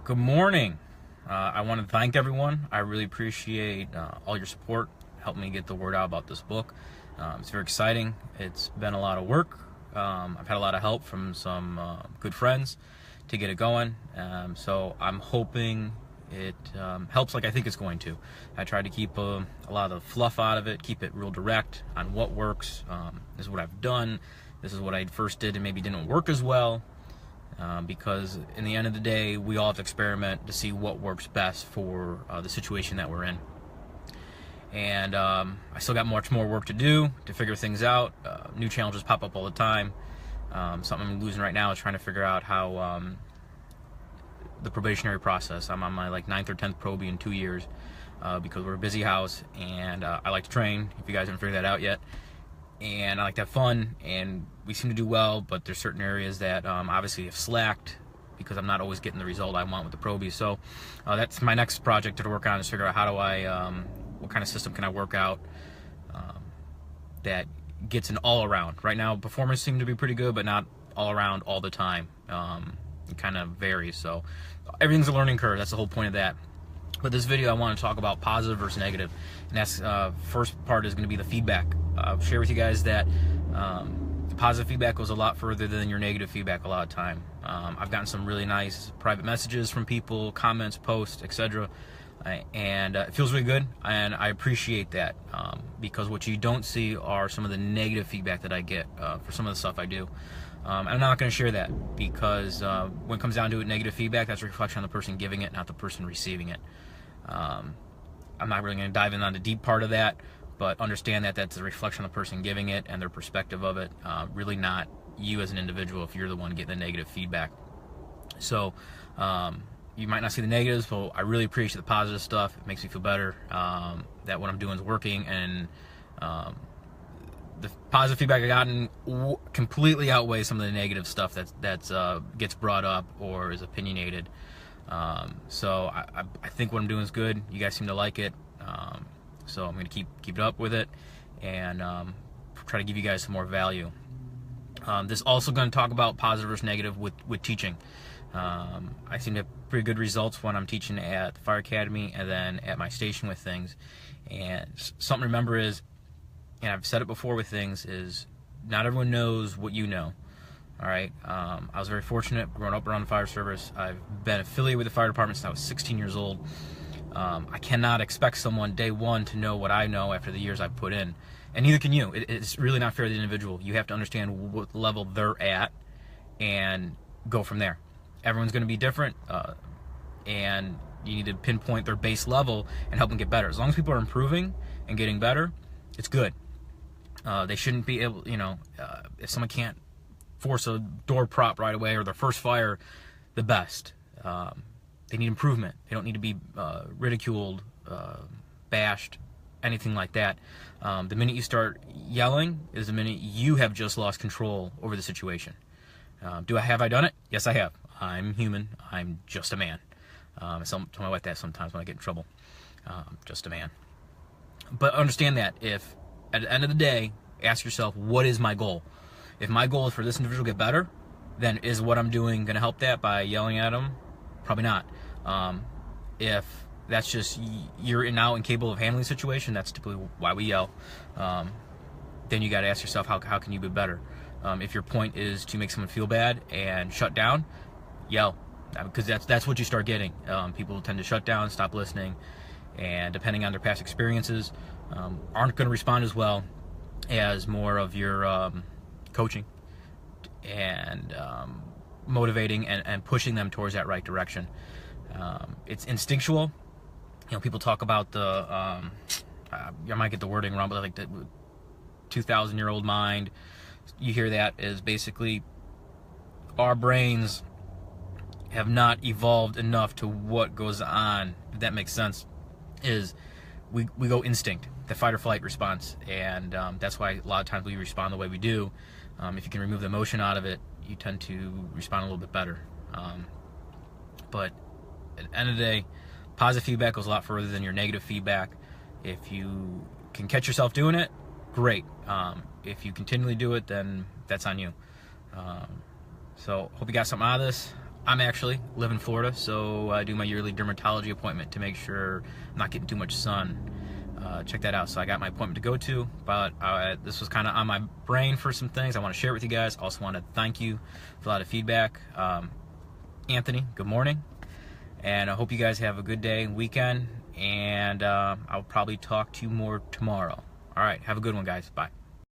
Good morning. I want to thank everyone. I really appreciate all your support. Helped me get the word out about this book. It's very exciting. It's been a lot of work. I've had a lot of help from some good friends to get it going. So I'm hoping it helps like I think it's going to. I tried to keep a lot of the fluff out of it, keep it real direct on what works. This is what I've done. This is what I first did and maybe didn't work as well. Because in the end of the day, we all have to experiment to see what works best for the situation that we're in. And I still got much more work to do to figure things out. New challenges pop up all the time. Something I'm losing right now is trying to figure out how the probationary process. I'm on my 9th or 10th probie in 2 years because we're a busy house, and I like to train, if you guys haven't figured that out yet. And I like to have fun, and we seem to do well, but there's certain areas that obviously have slacked because I'm not always getting the result I want with the probie. So that's my next project to work on, is figure out how do I, what kind of system can I work out that gets an all-around. Right now, performance seems to be pretty good, but not all-around all the time. It kind of varies, so everything's a learning curve. That's the whole point of that. But this video, I want to talk about positive versus negative, and that's first part is going to be the feedback. I'll share with you guys that positive feedback goes a lot further than your negative feedback a lot of time. I've gotten some really nice private messages from people, comments, posts, etc., and it feels really good, and I appreciate that because what you don't see are some of the negative feedback that I get for some of the stuff I do. I'm not going to share that because when it comes down to it, negative feedback, that's a reflection on the person giving it, not the person receiving it. I'm not really going to dive in on the deep part of that, but understand that that's a reflection on the person giving it and their perspective of it, really not you as an individual if you're the one getting the negative feedback. So you might not see the negatives, but I really appreciate the positive stuff. It makes me feel better that what I'm doing is working, and the positive feedback I've gotten completely outweighs some of the negative stuff that gets brought up or is opinionated. So I think what I'm doing is good. You guys seem to like it, so I'm going to keep it up with it and try to give you guys some more value. This is also going to talk about positive versus negative with teaching. I seem to have pretty good results when I'm teaching at the Fire Academy and then at my station with things. And something to remember is, and I've said it before with things, is not everyone knows what you know. All right. I was very fortunate growing up around the fire service. I've been affiliated with the fire department since I was 16 years old. I cannot expect someone day one to know what I know after the years I've put in, and neither can you. It's really not fair to the individual. You have to understand what level they're at and go from there. Everyone's going to be different, and you need to pinpoint their base level and help them get better. As long as people are improving and getting better, it's good. They shouldn't be able, if someone can't force a door prop right away or their first fire the best. They need improvement. They don't need to be ridiculed, bashed, anything like that. The minute you start yelling is the minute you have just lost control over the situation. Have I done it? Yes, I have. I'm human. I'm just a man. I tell my wife that sometimes when I get in trouble. Just a man. But understand that if, at the end of the day, ask yourself, what is my goal? If my goal is for this individual to get better, then is what I'm doing going to help that by yelling at them? Probably not. If that's just you're now incapable of handling the situation, that's typically why we yell. Then you got to ask yourself, how can you be better? If your point is to make someone feel bad and shut down, yell, because that's what you start getting. People tend to shut down, stop listening, and depending on their past experiences, aren't going to respond as well as more of your coaching and motivating and pushing them towards that right direction. It's instinctual. People talk about the I might get the wording wrong, but like the 2,000-year-old mind. You hear that as basically our brains have not evolved enough to what goes on, if that makes sense. Is we go instinct, the fight or flight response, and that's why a lot of times we respond the way we do. If you can remove the emotion out of it, you tend to respond a little bit better. But at the end of the day, positive feedback goes a lot further than your negative feedback. If you can catch yourself doing it, great. If you continually do it, then that's on you. So hope you got something out of this. I'm actually live in Florida, so I do my yearly dermatology appointment to make sure I'm not getting too much sun. Check that out. So I got my appointment to go to, but this was kind of on my brain for some things I want to share with you guys. Also want to thank you for a lot of feedback. Anthony, good morning, and I hope you guys have a good day and weekend, and I'll probably talk to you more tomorrow. All right, have a good one, guys. Bye.